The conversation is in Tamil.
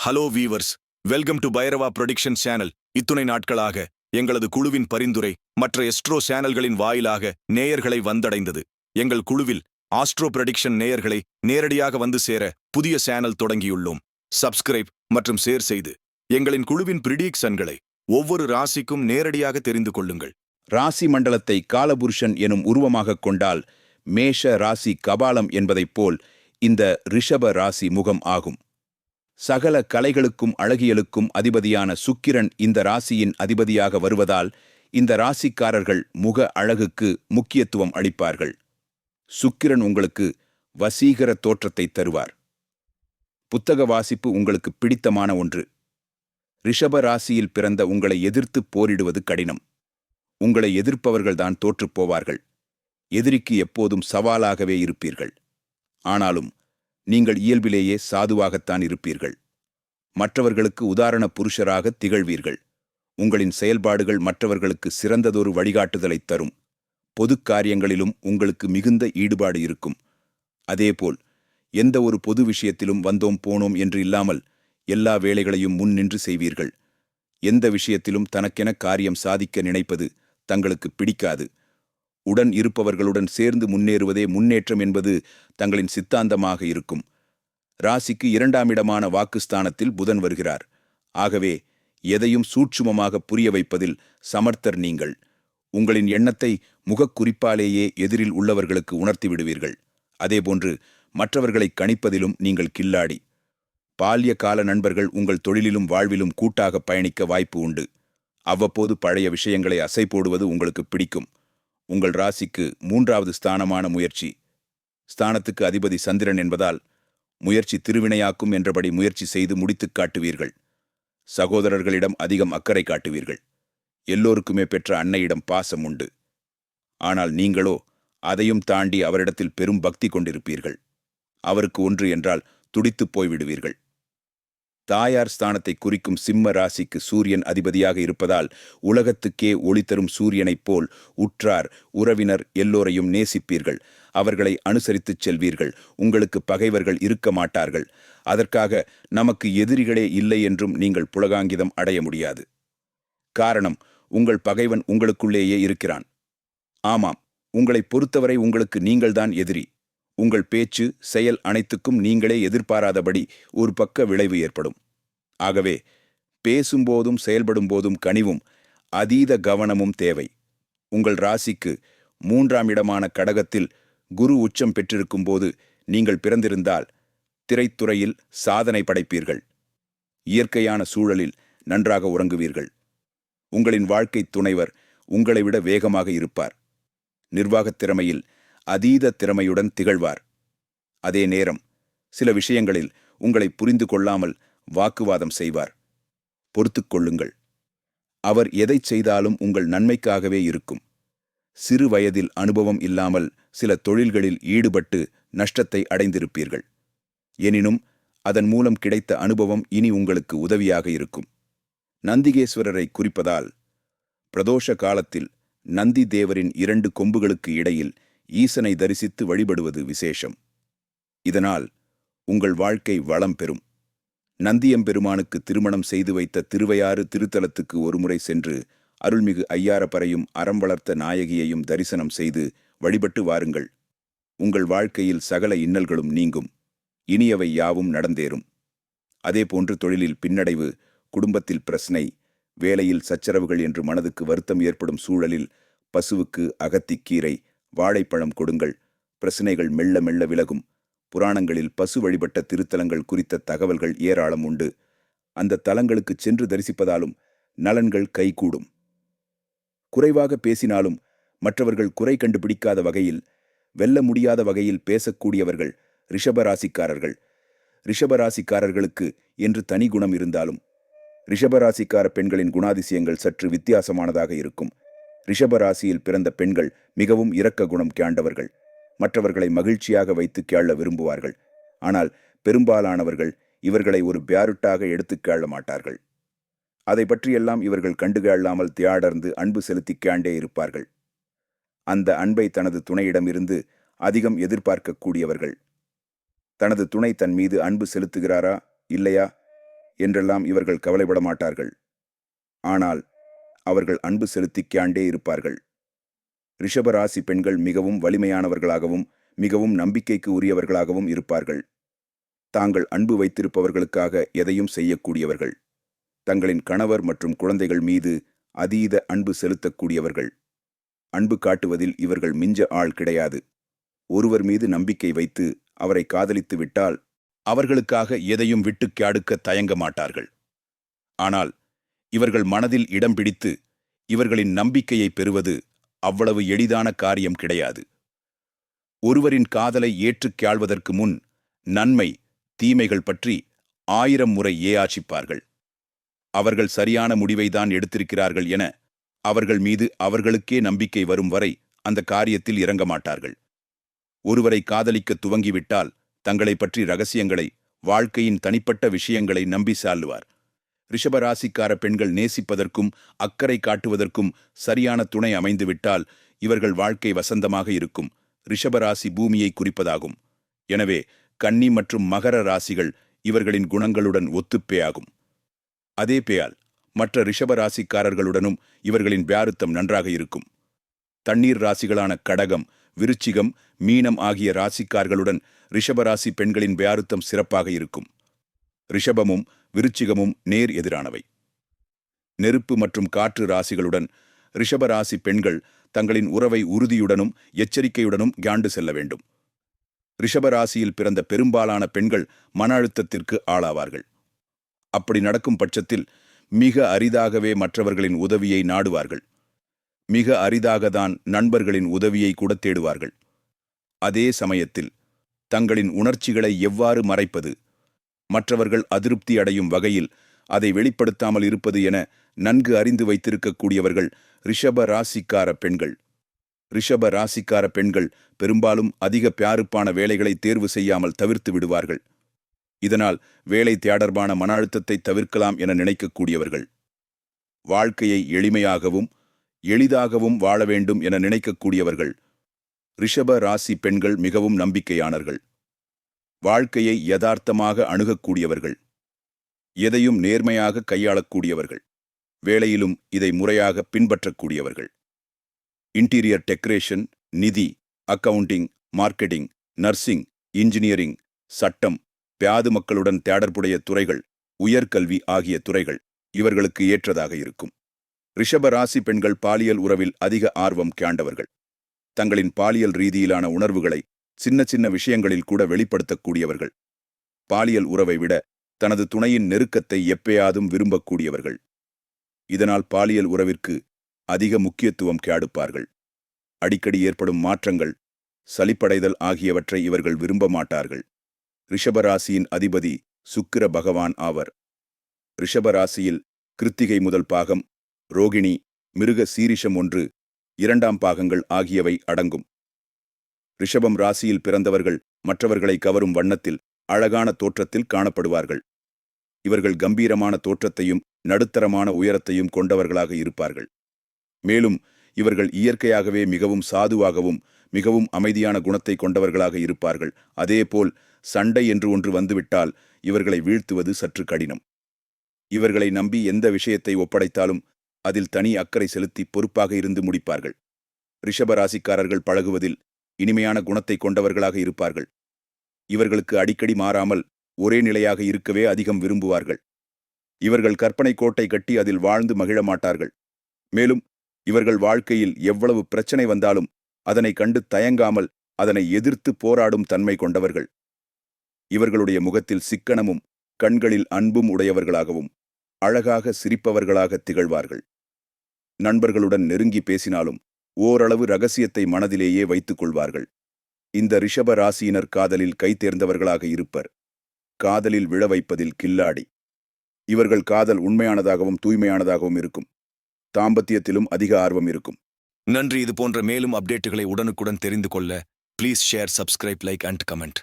Hello viewers, welcome to Bhairava production channel. இத்துணை நாட்களாக எங்களது குழுவின் பரிந்துரை மற்ற எஸ்ட்ரோ சேனல்களின் வாயிலாக நேயர்களை வந்தடைந்தது. எங்கள் குழுவில் ஆஸ்ட்ரோ ப்ரொடிக்ஷன் நேயர்களை நேரடியாக வந்து சேர புதிய சேனல் தொடங்கியுள்ளோம். சப்ஸ்கிரைப் மற்றும் ஷேர் செய்து எங்களின் குழுவின் பிரிடிக்ஷன்களை ஒவ்வொரு ராசிக்கும் நேரடியாக தெரிந்து கொள்ளுங்கள். ராசி மண்டலத்தை காலபுருஷன் எனும் உருவமாக கொண்டால் மேஷ ராசி கபாலம் என்பதைப் போல் இந்த ரிஷப ராசி முகம் ஆகும். சகல கலைகளுக்கும் அழகியலுக்கும் அதிபதியான சுக்கிரன் இந்த ராசியின் அதிபதியாக வருவதால் இந்த ராசிக்காரர்கள் முக அழகுக்கு முக்கியத்துவம் அளிப்பார்கள். சுக்கிரன் உங்களுக்கு வசீகர தோற்றத்தை தருவார். புத்தக வாசிப்பு உங்களுக்கு பிடித்தமான ஒன்று. ரிஷப ராசியில் பிறந்த உங்களை எதிர்த்து போரிடுவது கடினம். உங்களை எதிர்ப்பவர்கள்தான் தோற்றுப் போவார்கள். எதிரிக்கு எப்போதும் சவாலாகவே இருப்பீர்கள். ஆனாலும் நீங்கள் இயல்பிலேயே சாதுவாகத்தான் இருப்பீர்கள். மற்றவர்களுக்கு உதாரண புருஷராக திகழ்வீர்கள். உங்களின் செயல்பாடுகள் மற்றவர்களுக்கு சிறந்ததொரு வழிகாட்டுதலை தரும். பொது காரியங்களிலும் உங்களுக்கு மிகுந்த ஈடுபாடு இருக்கும். அதேபோல் எந்த ஒரு பொது விஷயத்திலும் வந்தோம் போனோம் என்று இல்லாமல் எல்லா வேலைகளையும் முன் நின்று செய்வீர்கள். எந்த விஷயத்திலும் தனக்கென காரியம் சாதிக்க நினைப்பது தங்களுக்கு பிடிக்காது. உடன் இருப்பவர்களுடன் சேர்ந்து முன்னேறுவதே முன்னேற்றம் என்பது தங்களின் சித்தாந்தமாக இருக்கும். ராசிக்கு 2ஆம் இடமான வாக்குஸ்தானத்தில் புதன் வருகிறார். ஆகவே எதையும் சூட்சுமமாக புரிய வைப்பதில் சமர்த்தர் நீங்கள். உங்களின் எண்ணத்தை முகக்குறிப்பாலேயே எதிரில் உள்ளவர்களுக்கு உணர்த்தி விடுவீர்கள். அதேபோன்று மற்றவர்களை கணிப்பதிலும் நீங்கள் கில்லாடி. பால்ய கால நண்பர்கள் உங்கள் தொழிலிலும் வாழ்விலும் கூட்டாக பயணிக்க வாய்ப்பு உண்டு. அவ்வப்போது பழைய விஷயங்களை அசை போடுவது உங்களுக்கு பிடிக்கும். உங்கள் ராசிக்கு 3ஆவது ஸ்தானமான முயற்சி ஸ்தானத்துக்கு அதிபதி சந்திரன் என்பதால் முயற்சி திருவினையாக்கும் என்றபடி முயற்சி செய்து முடித்துக் காட்டுவீர்கள். சகோதரர்களிடம் அதிகம் அக்கறை காட்டுவீர்கள். எல்லோருக்குமே பெற்ற அன்னையிடம் பாசம் உண்டு. ஆனால் நீங்களோ அதையும் தாண்டி அவரிடத்தில் பெரும் பக்தி கொண்டிருப்பீர்கள். அவருக்கு ஒன்று என்றால் துடித்துப் போய்விடுவீர்கள். தாயார் ஸ்தானத்தை குறிக்கும் சிம்ம ராசிக்கு சூரியன் அதிபதியாக இருப்பதால் உலகத்துக்கே ஒளி தரும் சூரியனைப் போல் உற்றார் உறவினர் எல்லோரையும் நேசிப்பீர்கள். அவர்களை அனுசரித்துச் செல்வீர்கள். உங்களுக்கு பகைவர்கள் இருக்க மாட்டார்கள். அதற்காக நமக்கு எதிரிகளே இல்லை என்றும் நீங்கள் புலகாங்கிதம் அடைய முடியாது. காரணம், உங்கள் பகைவன் உங்களுக்குள்ளேயே இருக்கிறான். ஆமாம், உங்களை பொறுத்தவரை உங்களுக்கு நீங்கள்தான் எதிரி. உங்கள் பேச்சு செயல் அனைத்துக்கும் நீங்களே எதிர்பாராதபடி ஒரு பக்க விளைவு ஏற்படும். ஆகவே பேசும்போதும் செயல்படும் போதும் கனிவும் அதீத கவனமும் தேவை. உங்கள் ராசிக்கு 3ஆம் இடமான கடகத்தில் குரு உச்சம் பெற்றிருக்கும் போது நீங்கள் பிறந்திருந்தால் திரைத்துறையில் சாதனை படைப்பீர்கள். இயற்கையான சூழலில் நன்றாக உறங்குவீர்கள். உங்களின் வாழ்க்கை துணைவர் உங்களை விட வேகமாக இருப்பார். நிர்வாகத் திறமையில் அதீத திறமையுடன் திகழ்வார். அதே நேரம் சில விஷயங்களில் உங்களை புரிந்து கொள்ளாமல் வாக்குவாதம் செய்வார். பொறுத்துக் கொள்ளுங்கள். அவர் எதைச் செய்தாலும் உங்கள் நன்மைக்காகவே இருக்கும். சிறு வயதில் அனுபவம் இல்லாமல் சில தொழில்களில் ஈடுபட்டு நஷ்டத்தை அடைந்திருப்பீர்கள். எனினும் அதன் மூலம் கிடைத்த அனுபவம் இனி உங்களுக்கு உதவியாக இருக்கும். நந்திகேஸ்வரரை குறிப்பதால் பிரதோஷ காலத்தில் நந்தி தேவரின் 2 கொம்புகளுக்கு இடையில் ஈசனை தரிசித்து வழிபடுவது விசேஷம். இதனால் உங்கள் வாழ்க்கை வளம் பெறும். நந்தியம்பெருமானுக்கு திருமணம் செய்து வைத்த திருவையாறு திருத்தலத்துக்கு ஒருமுறை சென்று அருள்மிகு ஐயாரப்பரையும் அறம் வளர்த்த நாயகியையும் தரிசனம் செய்து வழிபட்டு வாருங்கள். உங்கள் வாழ்க்கையில் சகல இன்னல்களும் நீங்கும். இனியவை யாவும் நடந்தேறும். அதேபோன்று தொழிலில் பின்னடைவு, குடும்பத்தில் பிரச்சனை, வேலையில் சச்சரவுகள் என்று மனதுக்கு வருத்தம் ஏற்படும் சூழலில் பசுவுக்கு அகத்திக்கீரை, வாழைப்பழம் கொடுங்கள். பிரச்சனைகள் மெல்ல மெல்ல விலகும். புராணங்களில் பசு வழிபட்ட திருத்தலங்கள் குறித்த தகவல்கள் ஏராளம் உண்டு. அந்த தலங்களுக்கு சென்று தரிசிப்பதாலும் நலன்கள் கைகூடும். குறைவாக பேசினாலும் மற்றவர்கள் குறை கண்டுபிடிக்காத வகையில், வெல்ல முடியாத வகையில் பேசக்கூடியவர்கள் ரிஷபராசிக்காரர்கள். ரிஷபராசிக்காரர்களுக்கு என்று தனி குணம் இருந்தாலும் ரிஷபராசிக்கார பெண்களின் குணாதிசயங்கள் சற்று வித்தியாசமானதாக இருக்கும். ரிஷபராசியில் பிறந்த பெண்கள் மிகவும் இரக்க குணம் காண்டவர்கள். மற்றவர்களை மகிழ்ச்சியாக வைத்து கேள விரும்புவார்கள். ஆனால் பெரும்பாலானவர்கள் இவர்களை ஒரு பியாருட்டாக எடுத்து கேள மாட்டார்கள். அதை பற்றியெல்லாம் இவர்கள் கண்டுகொள்ளாமல் தியாடர்ந்து அன்பு செலுத்தி கேண்டே இருப்பார்கள். அந்த அன்பை தனது துணையிடமிருந்து அதிகம் எதிர்பார்க்கக்கூடியவர்கள். தனது துணை தன் மீது அன்பு செலுத்துகிறாரா இல்லையா என்றெல்லாம் இவர்கள் கவலைப்பட மாட்டார்கள். ஆனால் அவர்கள் அன்பு செலுத்திக்காண்டே இருப்பார்கள். ரிஷபராசி பெண்கள் மிகவும் வலிமையானவர்களாகவும் மிகவும் நம்பிக்கைக்கு உரியவர்களாகவும் இருப்பார்கள். தாங்கள் அன்பு வைத்திருப்பவர்களுக்காக எதையும் செய்யக்கூடியவர்கள். தங்களின் கணவர் மற்றும் குழந்தைகள் மீது அதீத அன்பு செலுத்தக்கூடியவர்கள். அன்பு காட்டுவதில் இவர்கள் மிஞ்ச ஆள் கிடையாது. ஒருவர் மீது நம்பிக்கை வைத்து அவரை காதலித்து விட்டால் அவர்களுக்காக எதையும் விட்டுக் கியாடுக்க தயங்க மாட்டார்கள். ஆனால் இவர்கள் மனதில் இடம் பிடித்து இவர்களின் நம்பிக்கையை பெறுவது அவ்வளவு எளிதான காரியம் கிடையாது. ஒருவரின் காதலை ஏற்றுக் கியாழ்வதற்கு முன் நன்மை தீமைகள் பற்றி 1000 முறை ஏயாசிப்பார்கள். அவர்கள் சரியான முடிவைதான் எடுத்திருக்கிறார்கள் என அவர்கள் மீது அவர்களுக்கே நம்பிக்கை வரும் வரை அந்த காரியத்தில் இறங்க மாட்டார்கள். ஒருவரை காதலிக்க துவங்கிவிட்டால் தங்களை பற்றி ரகசியங்களை, வாழ்க்கையின் தனிப்பட்ட விஷயங்களை நம்பி சால்லுவார். ரிஷபராசிக்கார பெண்கள் நேசிப்பதற்கும் அக்கறை காட்டுவதற்கும் சரியான துணை அமைந்துவிட்டால் இவர்கள் வாழ்க்கை வசந்தமாக இருக்கும். ரிஷபராசி பூமியை குறிப்பதாகும். எனவே கன்னி மற்றும் மகர ராசிகள் இவர்களின் குணங்களுடன் ஒத்துப்பேயாகும். அதே பேயால் மற்ற ரிஷபராசிக்காரர்களுடனும் இவர்களின் வியாருத்தம் நன்றாக இருக்கும். தண்ணீர் ராசிகளான கடகம், விருச்சிகம், மீனம் ஆகிய ராசிக்கார்களுடன் ரிஷபராசி பெண்களின் வியாருத்தம் சிறப்பாக இருக்கும். ரிஷபமும் விருச்சிகமும் நேர் எதிரானவை. நெருப்பு மற்றும் காற்று ராசிகளுடன் ரிஷபராசி பெண்கள் தங்களின் உறவை உறுதியுடனும் எச்சரிக்கையுடனும் கியாண்டு செல்ல வேண்டும். ரிஷபராசியில் பிறந்த பெரும்பாலான பெண்கள் மன அழுத்தத்திற்கு ஆளாவார்கள். அப்படி நடக்கும் பட்சத்தில் மிக அரிதாகவே மற்றவர்களின் உதவியை நாடுவார்கள். மிக அரிதாகத்தான் நண்பர்களின் உதவியை கூட தேடுவார்கள். அதே சமயத்தில் தங்களின் உணர்ச்சிகளை எவ்வாறு மறைப்பது, மற்றவர்கள் அதிருப்தி அடையும் வகையில் அதை வெளிப்படுத்தாமல் இருப்பது என நன்கு அறிந்து வைத்திருக்கக்கூடியவர்கள் ரிஷப ராசிக்கார பெண்கள். ரிஷப ராசிக்கார பெண்கள் பெரும்பாலும் அதிக பியாருப்பான வேலைகளை தேர்வு செய்யாமல் தவிர்த்து விடுவார்கள். இதனால் வேலை தேடர்பான மன அழுத்தத்தை தவிர்க்கலாம் என நினைக்கக்கூடியவர்கள். வாழ்க்கையை எளிமையாகவும் எளிதாகவும் வாழ வேண்டும் என நினைக்கக்கூடியவர்கள். ரிஷப ராசி பெண்கள் மிகவும் நம்பிக்கையானவர்கள். வாழ்க்கையை யதார்த்தமாக அணுகக்கூடியவர்கள். எதையும் நேர்மையாக கையாளக்கூடியவர்கள். வேலையிலும் இதை முறையாக பின்பற்றக்கூடியவர்கள். இன்டீரியர் டெக்கரேஷன், நிதி, அக்கவுண்டிங், மார்க்கெட்டிங், நர்சிங், இன்ஜினியரிங், சட்டம், பியாது மக்களுடன் தேடர்புடைய துறைகள், உயர்கல்வி ஆகிய துறைகள் இவர்களுக்கு ஏற்றதாக இருக்கும். ரிஷப ராசி பெண்கள் பாலியல் உறவில் அதிக ஆர்வம் காண்டவர்கள். தங்களின் பாலியல் ரீதியிலான உணர்வுகளை சின்ன சின்ன விஷயங்களில் கூட வெளிப்படுத்தக்கூடியவர்கள். பாலியல் உறவை விட தனது துணையின் நெருக்கத்தை எப்பயாதும் விரும்பக்கூடியவர்கள். இதனால் பாலியல் உறவிற்கு அதிக முக்கியத்துவம் கொடுப்பார்கள். அடிக்கடி ஏற்படும் மாற்றங்கள், சலிப்படைதல் ஆகியவற்றை இவர்கள் விரும்ப மாட்டார்கள். ரிஷபராசியின் அதிபதி சுக்கிர பகவான் ஆவர். ரிஷபராசியில் கிருத்திகை முதல் பாகம், ரோகிணி, மிருக சீரிஷம் 1, 2ஆம் பாகங்கள் ஆகியவை அடங்கும். ரிஷபம் ராசியில் பிறந்தவர்கள் மற்றவர்களை கவரும் வண்ணத்தில் அழகான தோற்றத்தில் காணப்படுவார்கள். இவர்கள் கம்பீரமான தோற்றத்தையும் நடுத்தரமான உயரத்தையும் கொண்டவர்களாக இருப்பார்கள். மேலும் இவர்கள் இயற்கையாகவே மிகவும் சாதுவாகவும் மிகவும் அமைதியான குணத்தை கொண்டவர்களாக இருப்பார்கள். அதேபோல் சண்டை என்று ஒன்று வந்துவிட்டால் இவர்களை வீழ்த்துவது சற்று கடினம். இவர்களை நம்பி எந்த விஷயத்தை ஒப்படைத்தாலும் அதில் தனி அக்கறை செலுத்தி பொறுப்பாக இருந்து முடிப்பார்கள். ரிஷபராசிக்காரர்கள் பழகுவதில் இனிமையான குணத்தை கொண்டவர்களாக இருப்பார்கள். இவர்களுக்கு அடிக்கடி மாறாமல் ஒரே நிலையாக இருக்கவே அதிகம் விரும்புவார்கள். இவர்கள் கற்பனை கோட்டை கட்டி அதில் வாழ்ந்து மகிழ மாட்டார்கள். மேலும் இவர்கள் வாழ்க்கையில் எவ்வளவு பிரச்சனை வந்தாலும் அதனை கண்டு தயங்காமல் அதனை எதிர்த்து போராடும் தன்மை கொண்டவர்கள். இவர்களுடைய முகத்தில் சிக்கனமும் கண்களில் அன்பும் உடையவர்களாகவும் அழகாக சிரிப்பவர்களாக திகழ்வார்கள். நண்பர்களுடன் நெருங்கி பேசினாலும் ஓரளவு ரகசியத்தை மனதிலேயே வைத்துக் கொள்வார்கள். இந்த ரிஷப ராசியினர் காதலில் கை தேர்ந்தவர்களாக இருப்பர். காதலில் விழ வைப்பதில் கில்லாடி. இவர்கள் காதல் உண்மையானதாகவும் தூய்மையானதாகவும் இருக்கும். தாம்பத்தியத்திலும் அதிக ஆர்வம் இருக்கும். நன்றி. இது போன்ற மேலும் அப்டேட்டுகளை உடனுக்குடன் தெரிந்து கொள்ள please share, subscribe, like and comment.